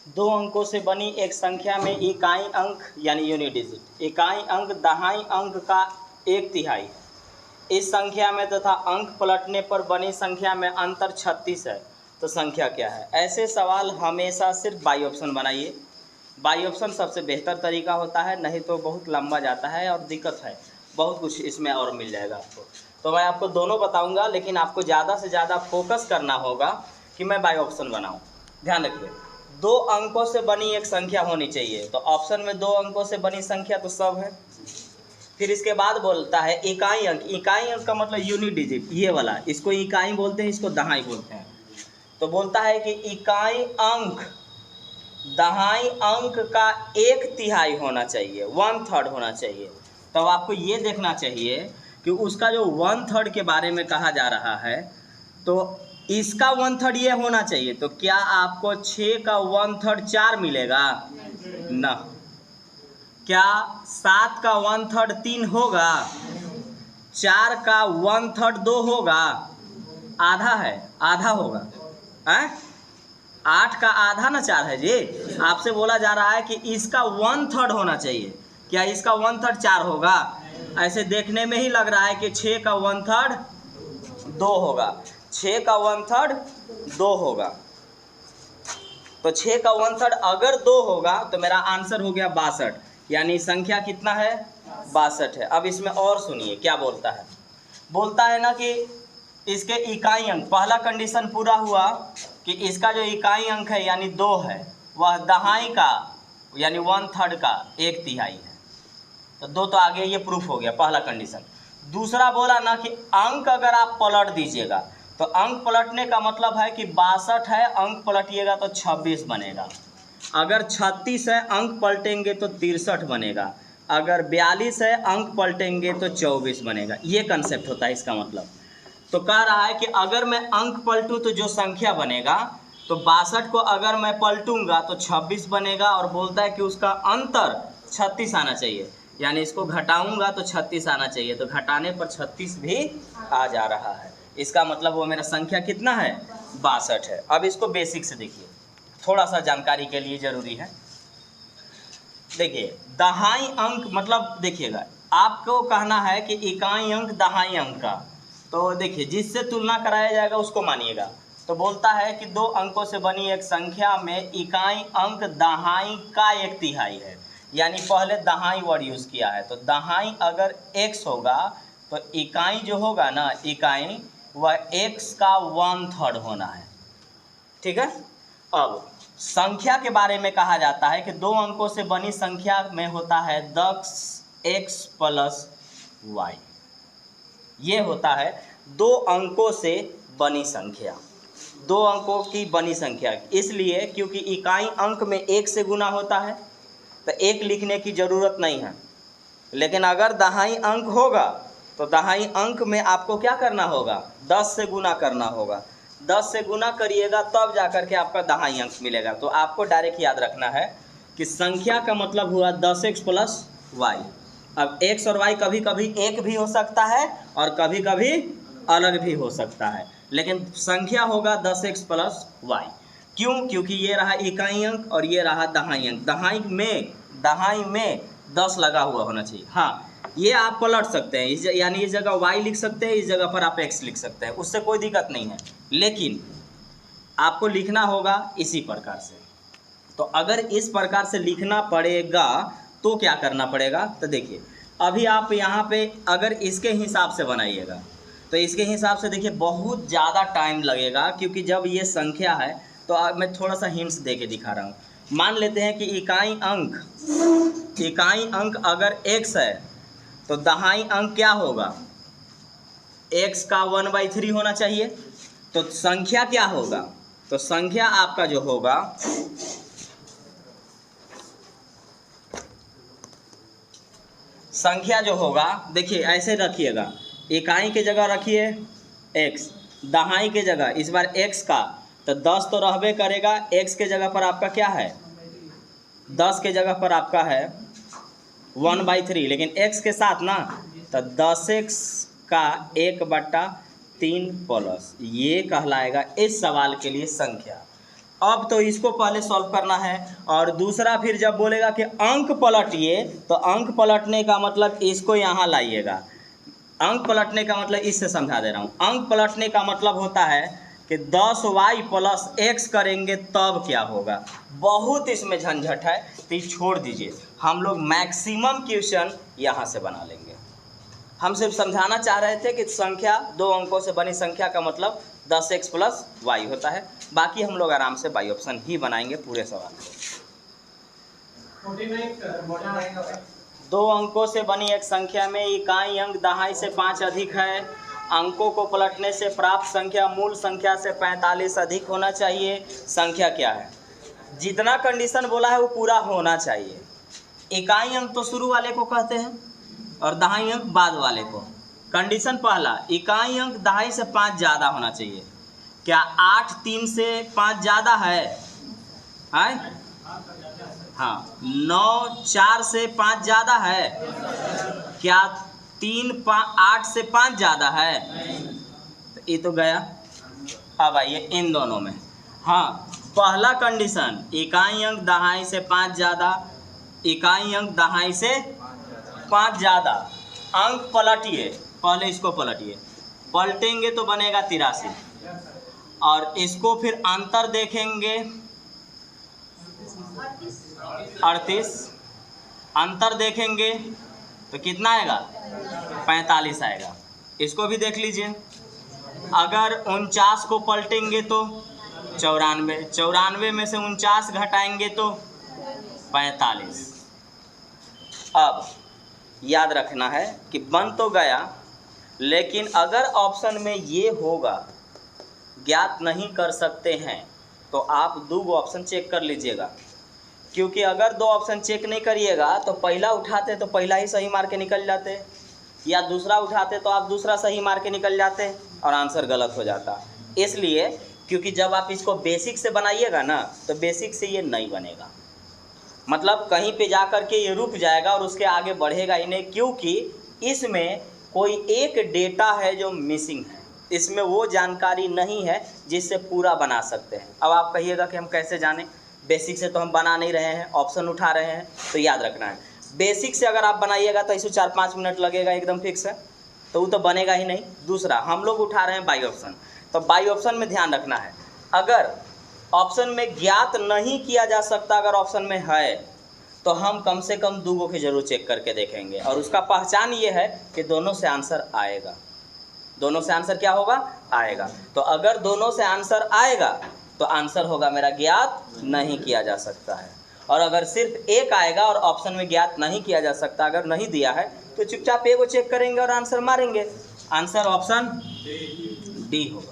दो अंकों से बनी एक संख्या में इकाई अंक यानी यूनिट डिजिट इकाई अंक दहाई अंक का 1/3 इस संख्या में तथा अंक पलटने पर बनी संख्या में अंतर 36 है, तो संख्या क्या है। ऐसे सवाल हमेशा सिर्फ बाई ऑप्शन बनाइए। बाई ऑप्शन सबसे बेहतर तरीका होता है, नहीं तो बहुत लंबा जाता है और दिक्कत है, बहुत कुछ इसमें और मिल जाएगा आपको। तो मैं आपको दोनों बताऊंगा, लेकिन आपको ज़्यादा से ज़्यादा फोकस करना होगा कि मैं बाई ऑप्शन बनाऊँ। ध्यान रखिए, 2 अंकों से बनी एक संख्या होनी चाहिए, तो ऑप्शन में 2 अंकों से बनी संख्या तो सब है। फिर इसके बाद बोलता है इकाई अंक। इकाई अंक का मतलब यूनिट डिजिट, ये वाला, इसको इकाई बोलते हैं, इसको दहाई बोलते हैं। तो बोलता है कि इकाई अंक दहाई अंक का 1/3 होना चाहिए, 1/3 होना चाहिए। तो आपको ये देखना चाहिए कि उसका जो 1/3 के बारे में कहा जा रहा है, तो इसका 1/3 ये होना चाहिए। तो क्या आपको 6 का 1/3 4 मिलेगा? ना। क्या 7 का 1/3 3 होगा? 4 का 1/3 2 होगा? आधा है, आधा होगा। 8 का आधा ना 4 है जी। आपसे बोला जा रहा है कि इसका 1/3 होना चाहिए। क्या इसका 1/3 4 होगा? ऐसे देखने में ही लग रहा है कि 6 का 1/3 2 होगा। 6 का 1/3 2 होगा। तो 6 का 1/3 अगर 2 होगा तो मेरा आंसर हो गया 62, यानी संख्या कितना है? 62 है। अब इसमें और सुनिए क्या बोलता है। बोलता है ना कि इसके इकाई अंक, पहला कंडीशन पूरा हुआ कि इसका जो इकाई अंक है यानी 2 है, वह दहाई का यानी 1/3 का 1/3 है। तो 2 तो आगे ये प्रूफ हो गया, पहला कंडीशन। दूसरा बोला ना कि अंक अगर आप पलट दीजिएगा, तो अंक पलटने का मतलब है कि 62 है, अंक पलटिएगा तो 26 बनेगा। अगर 36 है, अंक पलटेंगे तो 63 बनेगा। अगर 42 है, अंक पलटेंगे तो 24 बनेगा। ये कंसेप्ट होता है इसका मतलब। तो कह रहा है कि अगर मैं अंक पलटूँ तो जो संख्या बनेगा, तो 62 को अगर मैं पलटूंगा तो 26 बनेगा, और बोलता है कि उसका अंतर 36 आना चाहिए, यानी इसको घटाऊंगा तो 36 आना चाहिए। तो घटाने पर 36 भी आ जा रहा है। इसका मतलब वो मेरा संख्या कितना है? 62 है। अब इसको बेसिक से देखिए, थोड़ा सा जानकारी के लिए ज़रूरी है। देखिए, दहाई अंक मतलब देखिएगा, आपको कहना है कि इकाई अंक दहाई अंक का, तो देखिए जिससे तुलना कराया जाएगा उसको मानिएगा। तो बोलता है कि 2 अंकों से बनी एक संख्या में इकाई अंक दहाई का 1/3 है, यानी पहले दहाई वर्ड यूज़ किया है। तो दहाई अगर x होगा तो इकाई जो होगा ना, इकाई वह x का 1/3 होना है। ठीक है। अब संख्या के बारे में कहा जाता है कि 2 अंकों से बनी संख्या में होता है 10x + y। ये होता है 2 अंकों से बनी संख्या, 2 अंकों की बनी संख्या। इसलिए क्योंकि इकाई अंक में 1 से गुना होता है, तो 1 लिखने की ज़रूरत नहीं है। लेकिन अगर दहाई अंक होगा तो दहाई अंक में आपको क्या करना होगा? 10 से गुना करना होगा। 10 से गुना करिएगा तब जाकर के आपका दहाई अंक मिलेगा। तो आपको डायरेक्ट याद रखना है कि संख्या का मतलब हुआ 10x + y। अब x और y कभी कभी एक भी हो सकता है और कभी कभी अलग भी हो सकता है, लेकिन संख्या होगा 10x + y। क्यों? क्योंकि ये रहा इकाई अंक और ये रहा दहाई अंक। दहाई में 10 लगा हुआ होना चाहिए। हाँ, ये आप पलट सकते हैं, यानी इस जगह y लिख सकते हैं, इस जगह पर आप x लिख सकते हैं, उससे कोई दिक्कत नहीं है। लेकिन आपको लिखना होगा इसी प्रकार से। तो अगर इस प्रकार से लिखना पड़ेगा तो क्या करना पड़ेगा? तो देखिए, अभी आप यहाँ पे अगर इसके हिसाब से बनाइएगा तो इसके हिसाब से देखिए बहुत ज़्यादा टाइम लगेगा, क्योंकि जब ये संख्या है तो मैं थोड़ा सा हिंट्स दे के दिखा रहा हूँ। मान लेते हैं कि इकाई अंक अगर x है तो दहाई अंक क्या होगा? x का 1/3 होना चाहिए। तो संख्या क्या होगा? तो संख्या आपका जो होगा, संख्या जो होगा, देखिए ऐसे रखिएगा, इकाई के जगह रखिए x, दहाई के जगह इस बार x का, तो 10 तो रहबे करेगा। x के जगह पर आपका क्या है? 10 के जगह पर आपका है 1/3, लेकिन x के साथ ना, तो 10x का 1/3 प्लस, ये कहलाएगा इस सवाल के लिए संख्या। अब तो इसको पहले सॉल्व करना है, और दूसरा फिर जब बोलेगा कि अंक पलटिए, तो अंक पलटने का मतलब इसको यहाँ लाइएगा। अंक पलटने का मतलब इससे समझा दे रहा हूँ। अंक पलटने का मतलब होता है कि 10y प्लस x करेंगे तब क्या होगा। बहुत इसमें झंझट है, तो छोड़ दीजिए, हम लोग मैक्सिमम क्वेश्चन यहाँ से बना लेंगे। हम सिर्फ समझाना चाह रहे थे कि संख्या 2 अंकों से बनी संख्या का मतलब 10x प्लस y होता है। बाकी हम लोग आराम से बाई ऑप्शन ही बनाएंगे पूरे सवाल को। 2 अंकों से बनी एक संख्या में इकाई अंक दहाई से 5 अधिक है। अंकों को पलटने से प्राप्त संख्या मूल संख्या से 45 अधिक होना चाहिए। संख्या क्या है? जितना कंडीशन बोला है वो पूरा होना चाहिए। इकाई अंक तो शुरू वाले को कहते हैं और दहाई अंक बाद वाले को। कंडीशन पहला, इकाई अंक दहाई से 5 ज़्यादा होना चाहिए। क्या 8 3 से 5 ज़्यादा है? हाँ। 9 4 से 5 ज़्यादा है? क्या 3 8 से 5 ज़्यादा है? तो ये तो गया। अब आइए इन दोनों में। हाँ, पहला कंडीशन इकाई अंक दहाई से 5 ज़्यादा, इकाई अंक दहाई से 5 ज़्यादा। अंक पलटिए, पहले इसको पलटिए, पलटेंगे तो बनेगा 83, और इसको फिर अंतर देखेंगे 38, अंतर देखेंगे तो कितना आएगा? 45 आएगा। इसको भी देख लीजिए, अगर 49 को पलटेंगे तो 94, 94 में से 49 घटाएंगे तो 45। अब याद रखना है कि बन तो गया, लेकिन अगर ऑप्शन में ये होगा ज्ञात नहीं कर सकते हैं, तो आप 2 ऑप्शन चेक कर लीजिएगा। क्योंकि अगर 2 ऑप्शन चेक नहीं करिएगा तो पहला उठाते तो पहला ही सही मार के निकल जाते, या दूसरा उठाते तो आप दूसरा सही मार के निकल जाते और आंसर गलत हो जाता। इसलिए क्योंकि जब आप इसको बेसिक से बनाइएगा ना, तो बेसिक से ये नहीं बनेगा, मतलब कहीं पे जा कर के ये रुक जाएगा और उसके आगे बढ़ेगा ही नहीं, क्योंकि इसमें कोई एक डेटा है जो मिसिंग है, इसमें वो जानकारी नहीं है जिससे पूरा बना सकते हैं। अब आप कहिएगा कि हम कैसे जानें? बेसिक से तो हम बना नहीं रहे हैं, ऑप्शन उठा रहे हैं। तो याद रखना है, बेसिक से अगर आप बनाइएगा तो इसे 4-5 मिनट लगेगा, एकदम फिक्स है, तो वो तो बनेगा ही नहीं। दूसरा, हम लोग उठा रहे हैं बाई ऑप्शन, तो बाई ऑप्शन में ध्यान रखना है, अगर ऑप्शन में ज्ञात नहीं किया जा सकता, अगर ऑप्शन में है तो हम कम से कम 2 की जरूर चेक करके देखेंगे, और उसका पहचान ये है कि दोनों से आंसर आएगा। दोनों से आंसर क्या होगा? आएगा। तो अगर दोनों से आंसर आएगा तो आंसर होगा मेरा ज्ञात नहीं किया जा सकता है। और अगर सिर्फ एक आएगा और ऑप्शन में ज्ञात नहीं किया जा सकता, अगर नहीं दिया है, तो चुपचाप ए को चेक करेंगे और आंसर मारेंगे। आंसर ऑप्शन डी होगा।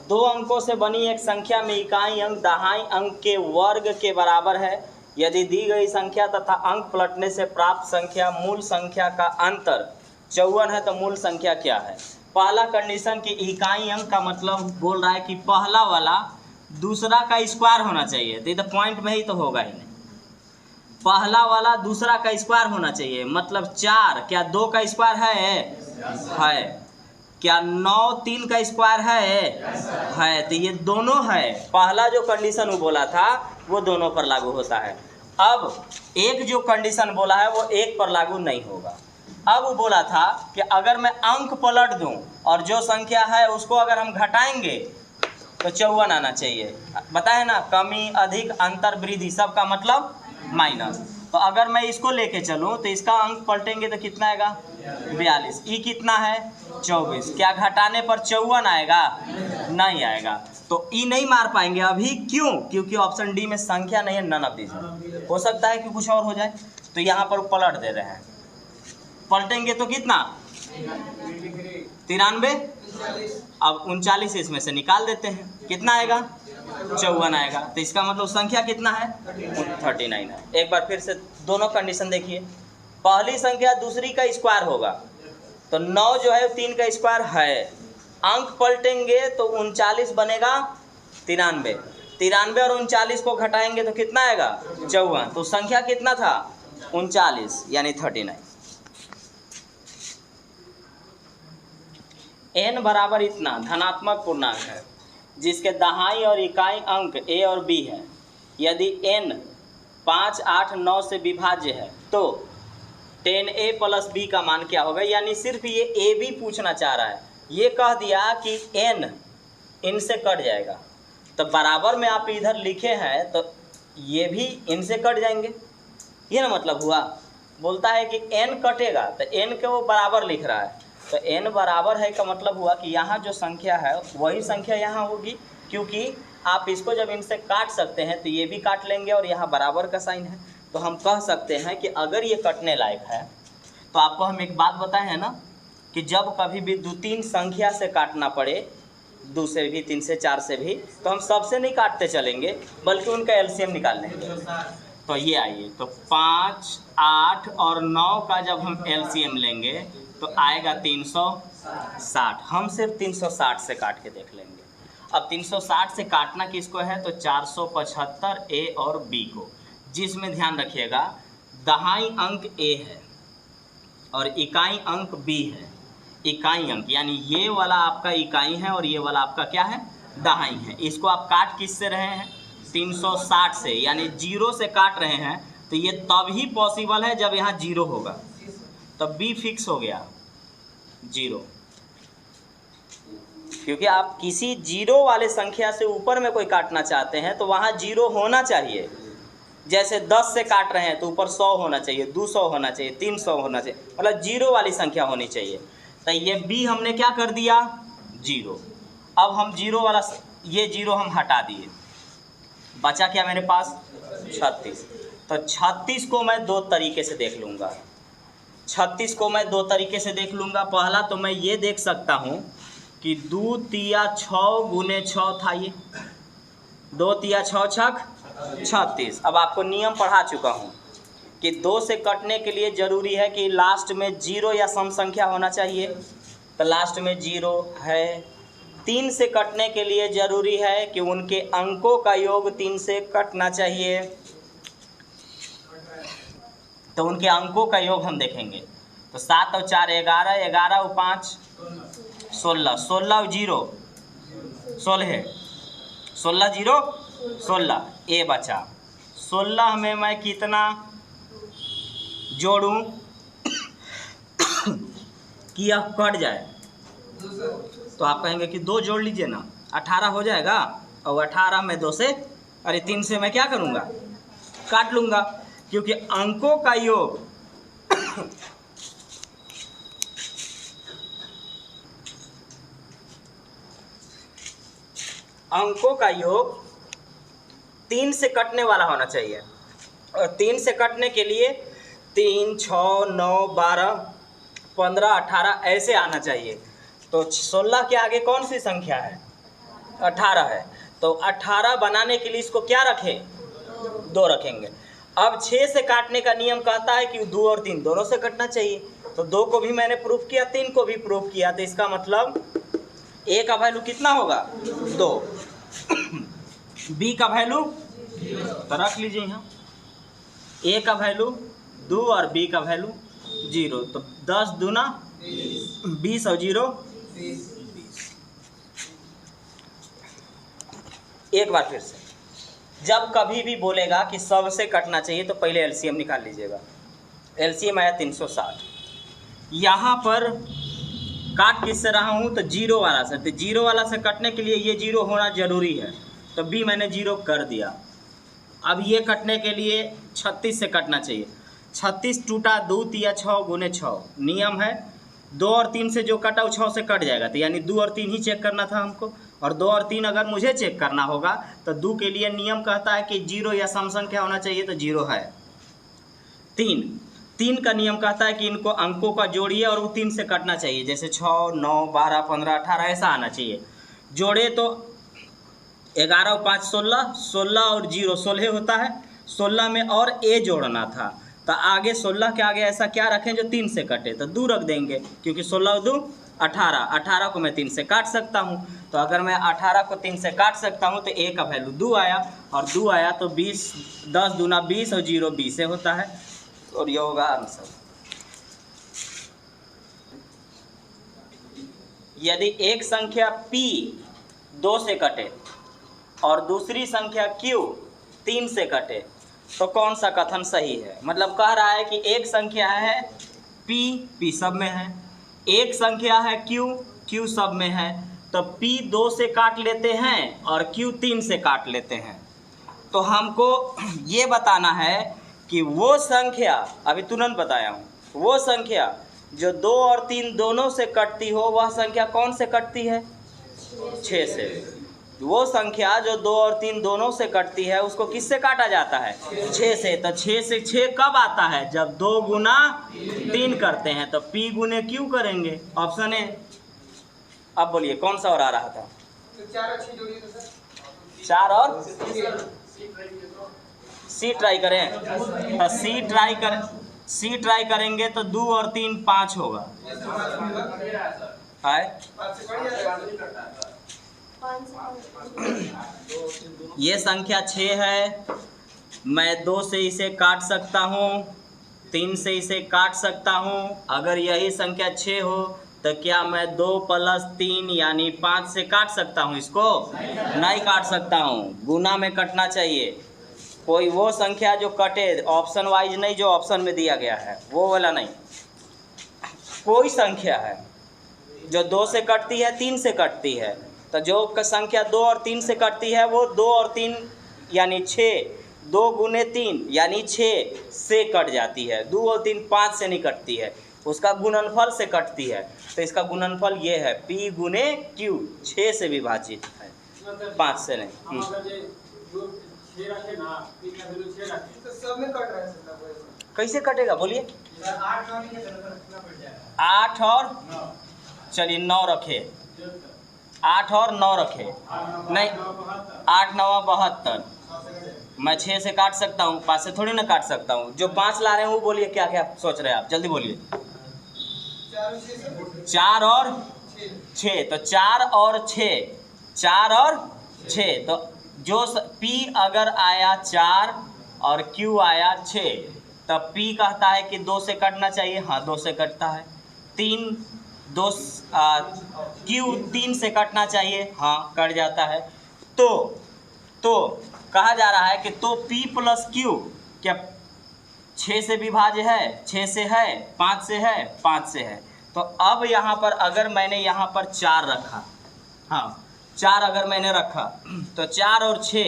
दो अंकों से बनी एक संख्या में इकाई अंक दहाई अंक के वर्ग के बराबर है। यदि दी गई संख्या तथा अंक पलटने से प्राप्त संख्या मूल संख्या का अंतर 54 है, तो मूल संख्या क्या है? पहला कंडीशन कि इकाई अंक का मतलब बोल रहा है कि पहला वाला दूसरा का स्क्वायर होना चाहिए, तो ये तो पॉइंट में ही तो होगा ही नहीं। पहला वाला दूसरा का स्क्वायर होना चाहिए, मतलब 4 क्या 2 का स्क्वायर है? क्या 9 3 का स्क्वायर है? तो ये दोनों है। पहला जो कंडीशन वो बोला था वो दोनों पर लागू होता है। अब एक जो कंडीशन बोला है वो एक पर लागू नहीं होगा। अब वो बोला था कि अगर मैं अंक पलट दूं और जो संख्या है उसको अगर हम घटाएंगे तो 54 आना चाहिए। बताए ना, कमी अधिक अंतर वृद्धि सब का मतलब माइनस। तो अगर मैं इसको लेके चलूं तो इसका अंक पलटेंगे तो कितना आएगा? 42। ई कितना है? 24। क्या घटाने पर 54 आएगा? नहीं आएगा। तो ई नहीं मार पाएंगे अभी। क्यों? क्योंकि ऑप्शन डी में संख्या नहीं है, नन ऑफ दीज। हो सकता है कि कुछ और हो जाए, तो यहाँ पर पलट दे रहे हैं। पलटेंगे तो कितना? 93। अब 39 इसमें से निकाल देते हैं, कितना आएगा? 54 आएगा। तो इसका मतलब संख्या कितना है? 39 है। एक बार फिर से दोनों कंडीशन देखिए। पहली संख्या दूसरी का स्क्वायर होगा, तो 9 जो है 3 का स्क्वायर है। अंक पलटेंगे तो 39 बनेगा 93। 93 और 39 को घटाएंगे तो कितना आएगा? 54। तो संख्या कितना था? 39 यानी 39। n बराबर इतना धनात्मक पूर्णांक है जिसके दहाई और इकाई अंक a और b है, यदि n 5, 8, 9 से विभाज्य है तो 10a प्लस b का मान क्या होगा। यानी सिर्फ ये a भी पूछना चाह रहा है, ये कह दिया कि n इनसे कट जाएगा, तो बराबर में आप इधर लिखे हैं तो ये भी इनसे कट जाएंगे, ये ना मतलब हुआ। बोलता है कि n कटेगा तो n के वो बराबर लिख रहा है, तो n बराबर है का मतलब हुआ कि यहाँ जो संख्या है वही संख्या यहाँ होगी, क्योंकि आप इसको जब इनसे काट सकते हैं तो ये भी काट लेंगे और यहाँ बराबर का साइन है। तो हम कह सकते हैं कि अगर ये कटने लायक है तो आपको हम एक बात बताए हैं ना कि जब कभी भी 2-3 संख्या से काटना पड़े, 2 से भी, 3 से, 4 से भी, तो हम सबसे नहीं काटते चलेंगे बल्कि उनका एलसीएम निकाल लेंगे। तो ये आइए, तो 5, 8 और 9 का जब हम एलसीएम लेंगे तो आएगा 360। हम सिर्फ 360 से काट के देख लेंगे। अब 360 से काटना किसको है तो 475 ए और बी को, जिसमें ध्यान रखिएगा दहाई अंक a है और इकाई अंक b है। इकाई अंक यानी ये वाला आपका इकाई है और ये वाला आपका क्या है, दहाई है। इसको आप काट किस से रहे हैं 360 से, यानी 0 से काट रहे हैं, तो ये तभी पॉसिबल है जब यहाँ 0 होगा, तब b फिक्स हो गया 0, क्योंकि आप किसी 0 वाले संख्या से ऊपर में कोई काटना चाहते हैं तो वहाँ 0 होना चाहिए। जैसे 10 से काट रहे हैं तो ऊपर 100 होना चाहिए, 200 होना चाहिए, 300 होना चाहिए, मतलब 0 वाली संख्या होनी चाहिए। तो ये b हमने क्या कर दिया 0। अब हम 0 वाला ये 0 हम हटा दिए, बचा क्या मेरे पास 36। तो 36 को मैं 2 तरीके से देख लूँगा। 36 को मैं 2 तरीके से देख लूँगा। पहला तो मैं ये देख सकता हूँ कि 2 तिया 6 गुने 6 था, ये 2 तिया 6 छक 36। अब आपको नियम पढ़ा चुका हूँ कि 2 से कटने के लिए ज़रूरी है कि लास्ट में 0 या सम संख्या होना चाहिए, तो लास्ट में 0 है। 3 से कटने के लिए ज़रूरी है कि उनके अंकों का योग 3 से कटना चाहिए, तो उनके अंकों का योग हम देखेंगे। तो 7 और 4 11, 11 और 5 16, 16 और 0 16, 16 0 16, ए बचा 16 में मैं कितना जोड़ूं कि यह कट जाए, तो आप कहेंगे कि 2 जोड़ लीजिए ना, 18 हो जाएगा। और 18 में 2 से 3 से मैं क्या करूँगा काट लूँगा, क्योंकि अंकों का योग अंकों का योग 3 से कटने वाला होना चाहिए, और 3 से कटने के लिए 3, 6, 9, 12, 15, 18 ऐसे आना चाहिए। तो 16 के आगे कौन सी संख्या है 18 है, तो 18 बनाने के लिए इसको क्या रखें 2 रखेंगे। अब 6 से काटने का नियम कहता है कि 2 और 3 दोनों से कटना चाहिए, तो 2 को भी मैंने प्रूफ किया, 3 को भी प्रूफ किया, तो इसका मतलब a का वैल्यू कितना होगा 2, b का वैल्यू तो रख लीजिए यहाँ, a का वैल्यू 2 और b का वैल्यू 0, तो 10 दूना 20 और 0 20। एक बार फिर से, जब कभी भी बोलेगा कि सबसे कटना चाहिए तो पहले एलसीएम निकाल लीजिएगा। एलसीएम आया 360। यहाँ पर काट किससे रहा हूँ तो 0 वाला से, तो 0 वाला से कटने के लिए ये 0 होना ज़रूरी है, तो b मैंने 0 कर दिया। अब ये कटने के लिए 36 से कटना चाहिए, 36 टूटा 2 तिया 6 गुने 6, नियम है 2 और 3 से जो कटा वो 6 से कट जाएगा, तो यानी 2 और 3 ही चेक करना था हमको, और 2 और 3 अगर मुझे चेक करना होगा तो 2 के लिए नियम कहता है कि 0 या सम संख्या होना चाहिए, तो 0 है। 3 का नियम कहता है कि इनको अंकों का जोड़िए और वो 3 से कटना चाहिए, जैसे 6, 9, 12, 15, 18 ऐसा आना चाहिए। जोड़े तो 11 और 5 16, 16 और 0 16 होता है, 16 में और a जोड़ना था, तो आगे 16 के आगे ऐसा क्या रखें जो 3 से कटे, तो 2 रख देंगे, क्योंकि 16 और 2 18, 18 को मैं 3 से काट सकता हूँ, तो अगर मैं 18 को 3 से काट सकता हूँ तो a का वैल्यू 2 आया, और 2 आया तो 20, 10 दूना 20 और 0 20 से होता है, और ये होगा आंसर। यदि एक संख्या p 2 से कटे और दूसरी संख्या q 3 से कटे तो कौन सा कथन सही है? मतलब कह रहा है कि एक संख्या है p सब में है, एक संख्या है q सब में है, तो p 2 से काट लेते हैं और q 3 से काट लेते हैं। तो हमको ये बताना है कि वो संख्या, अभी तुरंत बताया हूँ, वो संख्या जो 2 और 3 दोनों से कटती हो वह संख्या कौन से कटती है? 6 से। वो संख्या जो 2 और 3 दोनों से कटती है उसको किससे काटा जाता है? 6 से। तो 6 से 6 कब आता है? जब 2 गुना 3 करते हैं, तो p गुने q करेंगे, ऑप्शन ए। अब बोलिए कौन सा और आ रहा था? 4 और सी ट्राई करें, तो सी ट्राई करेंगे तो 2 और 3 5 होगा है। ये संख्या 6 है, मैं 2 से इसे काट सकता हूँ, 3 से इसे काट सकता हूँ। अगर यही संख्या 6 हो तो क्या मैं 2 + 3 यानी 5 से काट सकता हूँ इसको? नहीं काट सकता हूँ, गुना में कटना चाहिए। कोई वो संख्या जो कटे, ऑप्शन वाइज नहीं, जो ऑप्शन में दिया गया है वो वाला नहीं। कोई संख्या है जो 2 से कटती है, 3 से कटती है, तो जो संख्या 2 और 3 से कटती है वो 2 और 3 यानी 6, 2 गुने 3 यानी 6 से कट जाती है। 2 और 3 5 से नहीं कटती है, उसका गुणनफल से कटती है। तो इसका गुणनफल ये है p गुने q, 6 से विभाजित है, 5 से नहीं। कैसे कटेगा बोलिए? 8 और चलिए 9 रखे, 8 और 9 रखे, नहीं 8 9 72। मैं 6 से काट सकता हूँ, 5 से थोड़ी ना काट सकता हूँ। जो 5 ला रहे हैं वो बोलिए क्या क्या सोच रहे हैं आप, जल्दी बोलिए। 4 और 6, तो 4 और 6, 4 और 6, तो जो p अगर आया 4 और q आया 6, तब p कहता है कि 2 से कटना चाहिए, हाँ 2 से कटता है। q 3 से कटना चाहिए, हाँ कट जाता है। तो कहा जा रहा है कि तो p + q क्या 6 से विभाज्य है? 6 से है, 5 से है, 5 से है। तो अब यहाँ पर अगर मैंने यहाँ पर 4 रखा, हाँ 4 अगर मैंने रखा, तो 4 और 6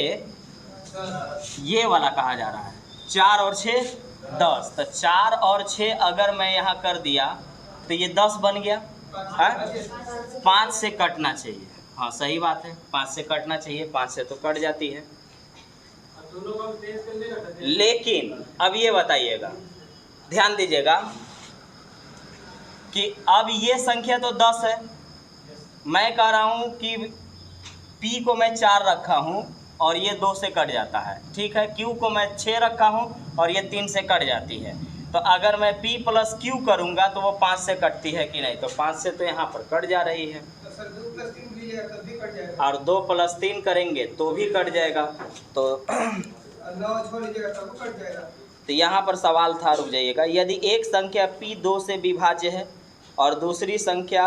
ये वाला कहा जा रहा है, 4 और 6 10। तो 4 और 6 अगर मैं यहाँ कर दिया तो ये 10 बन गया है। 5 से कटना चाहिए, हाँ सही बात है, 5 से कटना चाहिए, 5 से तो कट जाती है। लेकिन अब ये बताइएगा, ध्यान दीजिएगा कि अब ये संख्या तो 10 है, मैं कह रहा हूँ कि p को मैं 4 रखा हूँ और ये 2 से कट जाता है, ठीक है। q को मैं 6 रखा हूँ और ये 3 से कट जाती है। तो अगर मैं p + q करूँगा तो वो 5 से कटती है कि नहीं? तो 5 से तो यहाँ पर कट जा रही है। और 2 + 3 करेंगे तो भी कट जाएगा। तो यहाँ पर सवाल था, रुक जाइएगा। यदि एक संख्या p 2 से विभाज्य है और दूसरी संख्या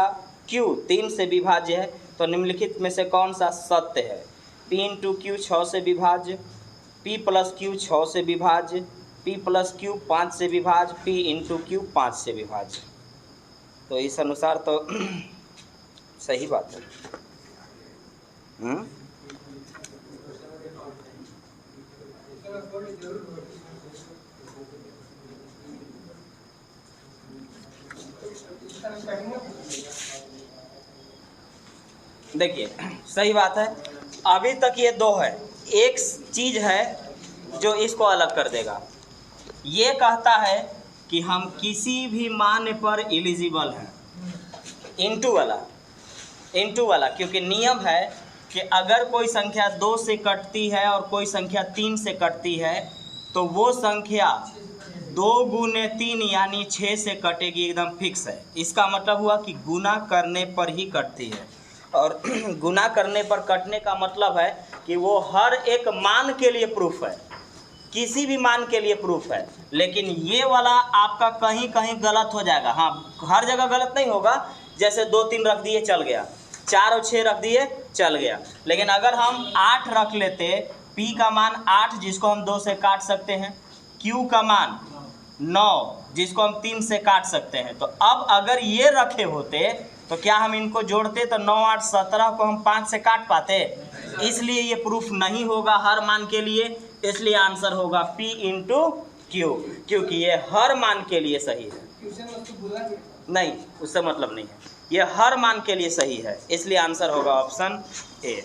q 3 से विभाज्य है तो निम्नलिखित में से कौन सा सत्य है? p × q 6 से विभाज्य, p + q 6 से विभाज्य, p + q 5 से विभाज्य, p × q 5 से विभाज्य। तो इस अनुसार तो सही बात है। देखिए सही बात है, अभी तक ये 2 है। एक चीज़ है जो इसको अलग कर देगा, ये कहता है कि हम किसी भी मान पर एलिजिबल हैं, इंटू वाला, क्योंकि नियम है कि अगर कोई संख्या 2 से कटती है और कोई संख्या 3 से कटती है तो वो संख्या 2 गुने 3 यानी 6 से कटेगी, एकदम फिक्स है। इसका मतलब हुआ कि गुना करने पर ही कटती है, और गुना करने पर कटने का मतलब है कि वो हर एक मान के लिए प्रूफ है, किसी भी मान के लिए प्रूफ है। लेकिन ये वाला आपका कहीं कहीं गलत हो जाएगा, हाँ हर जगह गलत नहीं होगा, जैसे 2 3 रख दिए चल गया, 4 और 6 रख दिए चल गया। लेकिन अगर हम 8 रख लेते, P का मान 8 जिसको हम 2 से काट सकते हैं, Q का मान 9 जिसको हम 3 से काट सकते हैं। तो अब अगर ये रखे होते तो क्या हम इनको जोड़ते तो 9 8 17 को हम 5 से काट पाते? इसलिए ये प्रूफ नहीं होगा हर मान के लिए, इसलिए आंसर होगा P इंटू Q, क्योंकि ये हर मान के लिए सही है। नहीं, उससे मतलब नहीं है, ये हर मान के लिए सही है, इसलिए आंसर होगा ऑप्शन ए।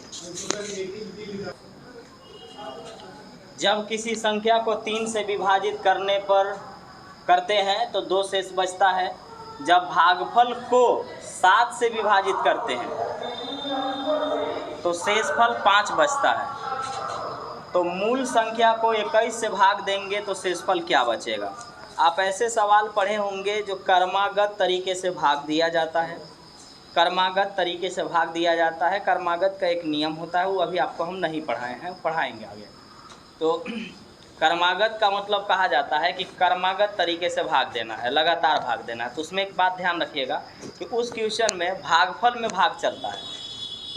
जब किसी संख्या को 3 से विभाजित करते हैं तो 2 शेष बचता है। जब भागफल को 7 से विभाजित करते हैं तो शेषफल 5 बचता है। तो मूल संख्या को 21 से भाग देंगे तो शेषफल क्या बचेगा? आप ऐसे सवाल पढ़े होंगे जो कर्मागत तरीके से भाग दिया जाता है। कर्मागत तरीके से भाग दिया जाता है, कर्मागत का एक नियम होता है, वो अभी आपको हम नहीं पढ़ाए हैं, पढ़ाएंगे आगे। तो कर्मागत का मतलब कहा जाता है कि कर्मागत तरीके से भाग देना है, लगातार भाग देना है। तो उसमें एक बात ध्यान रखिएगा कि उस क्वेश्चन में भागफल में भाग चलता है,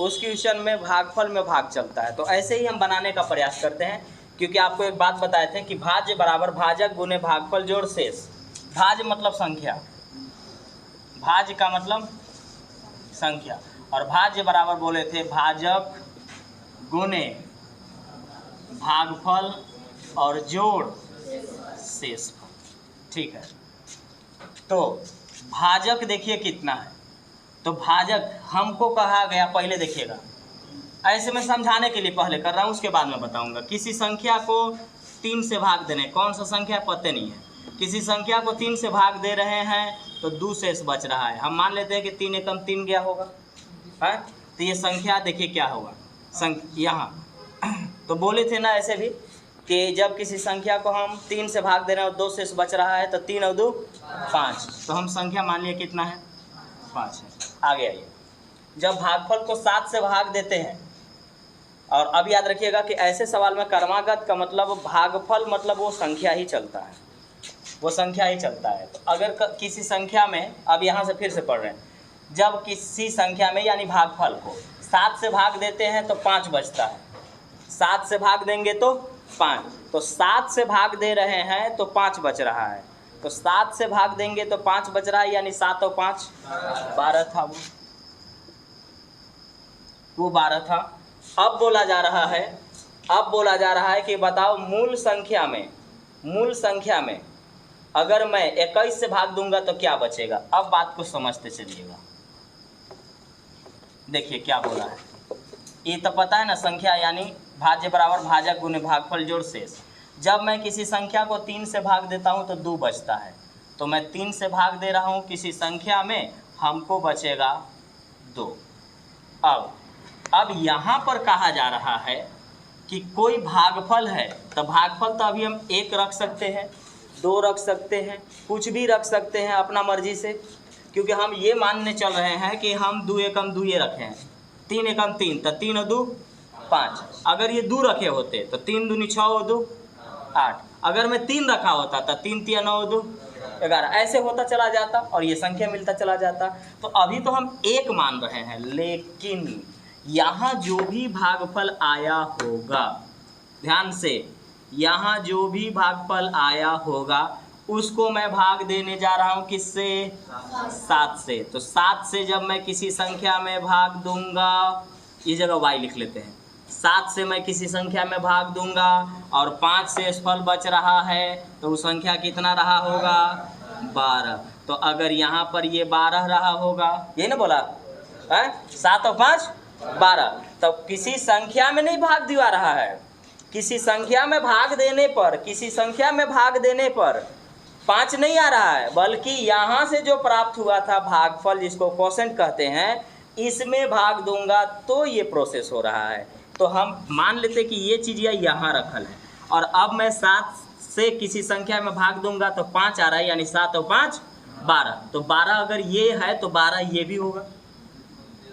उस क्वेश्चन में भागफल में भाग चलता है। तो ऐसे ही हम बनाने का प्रयास करते हैं, क्योंकि आपको एक बात बताए थे कि भाज्य बराबर भाजक गुने भागफल जोड़ शेष। भाज्य मतलब संख्या, भाज्य का मतलब संख्या, और भाज्य बराबर बोले थे भाजक गुने भागफल और जोड़ शेषफल। ठीक है, तो भाजक देखिए कितना है। तो भाजक हमको कहा गया, पहले देखिएगा, ऐसे मैं समझाने के लिए पहले कर रहा हूँ, उसके बाद में बताऊंगा। किसी संख्या को 3 से भाग देने, कौन सा संख्या पता नहीं है, किसी संख्या को 3 से भाग दे रहे हैं तो 2 शेष बच रहा है। हम मान लेते हैं कि 3 एकम 3 गया होगा, है? तो ये संख्या देखिए क्या होगा, यहाँ तो बोले थे ना ऐसे भी कि जब किसी संख्या को हम 3 से भाग दे रहे हैं और 2 शेष बच रहा है तो 3 और 2 5, तो हम संख्या मान लिए कितना है, 5 है। आगे आइए, जब भागफल को 7 से भाग देते हैं, और अब याद रखिएगा कि ऐसे सवाल में कर्मागत का मतलब भागफल मतलब वो संख्या ही चलता है, वो संख्या ही चलता है। तो अगर किसी संख्या में, अब यहाँ से फिर से पढ़ रहे हैं, जब किसी संख्या में यानी भागफल को 7 से भाग देते हैं तो 5 बचता है, 7 से भाग देंगे तो 5, तो 7 से भाग दे रहे हैं तो 5 बच रहा है, तो 7 से भाग देंगे तो 5 बच रहा है, यानी 7 और 5 12 था, वो 12 था। अब बोला जा रहा है कि बताओ मूल संख्या में अगर मैं 21 से भाग दूंगा तो क्या बचेगा। अब बात को समझते चलिएगा, देखिए क्या बोला है। ये तो पता है ना, संख्या यानी भाज्य बराबर भाजक गुने भागफल जोड़ शेष। जब मैं किसी संख्या को 3 से भाग देता हूँ तो 2 बचता है, तो मैं 3 से भाग दे रहा हूँ किसी संख्या में, हमको बचेगा 2। अब यहाँ पर कहा जा रहा है कि कोई भागफल है, तो भागफल तो अभी हम 1 रख सकते हैं, 2 रख सकते हैं, कुछ भी रख सकते हैं अपना मर्जी से, क्योंकि हम ये मानने चल रहे हैं कि हम 2 एकम 2 ये रखे हैं, 3 एकम 3, तो 3 और 2 5। अगर ये 2 रखे होते तो 3 दूनी 6 और 2 8। अगर मैं 3 रखा होता तो 3 3 9 2 11, ऐसे होता चला जाता और ये संख्या मिलता चला जाता। तो अभी तो हम 1 मान रहे हैं, लेकिन यहाँ जो भी भागफल आया होगा, ध्यान से, यहाँ जो भी भागफल आया होगा उसको मैं भाग देने जा रहा हूँ किससे, 7 से। तो 7 से जब मैं किसी संख्या में भाग दूंगा, ये जगह y लिख लेते हैं, 7 से मैं किसी संख्या में भाग दूंगा और 5 शेषफल बच रहा है, तो वो संख्या कितना रहा होगा, 12। तो अगर यहाँ पर ये 12 रहा होगा, ये ना बोला है, 7 और 5 12, तो किसी संख्या में नहीं भाग दिवा रहा है, किसी संख्या में भाग देने पर, किसी संख्या में भाग देने पर 5 नहीं आ रहा है, बल्कि यहाँ से जो प्राप्त हुआ था भागफल, जिसको क्वोशेंट कहते हैं, इसमें भाग दूंगा तो ये प्रोसेस हो रहा है। तो हम मान लेते कि ये चीज़ यहाँ रखल है, और अब मैं 7 से किसी संख्या में भाग दूंगा तो 5 आ रहा है, यानी 7 और 5 12। तो 12 अगर ये है तो 12 ये भी होगा,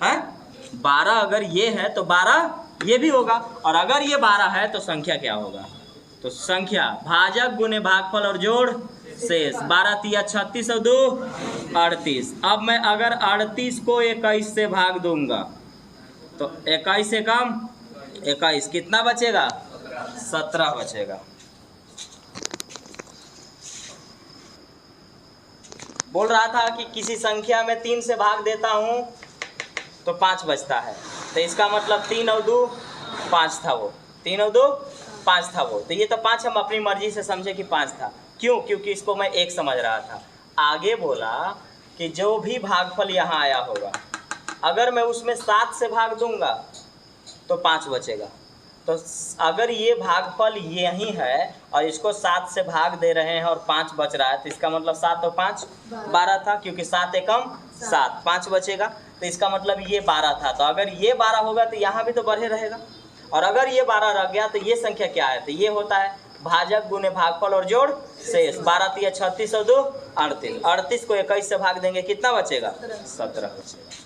है 12 अगर ये है तो 12 ये भी होगा, और अगर ये 12 है तो संख्या क्या होगा, तो संख्या भाजक गुने भागफल और जोड़ शेष। 12 तिया 36 और 2 38। अब मैं अगर 38 को 21 से भाग दूंगा तो 21 से कम 21, कितना बचेगा? 17 बचेगा। बोल रहा था कि किसी संख्या में 3 से भाग देता हूं तो 5 बचता है, तो इसका मतलब 3 और 2 5 था वो, 3 और 2 5 था वो। तो ये तो 5 हम अपनी मर्जी से समझे कि 5 था। क्यों? क्योंकि इसको मैं 1 समझ रहा था। आगे बोला कि जो भी भागफल यहाँ आया होगा अगर मैं उसमें 7 से भाग दूंगा तो 5 बचेगा। तो अगर ये भागफल यही है और इसको 7 से भाग दे रहे हैं और 5 बच रहा है, तो इसका मतलब 7 और 5 12 था, क्योंकि 7 एकम 7, 5 बचेगा। तो इसका मतलब ये 12 था। तो अगर ये 12 होगा तो यहाँ भी तो बढ़े रहेगा, और अगर ये 12 रह गया तो ये संख्या क्या है? तो ये होता है भाजक गुने भागफल और जोड़ शेष। 12 तिया 36 और 2 38। 38 को 21 से भाग देंगे, कितना बचेगा? 17 बचेगा।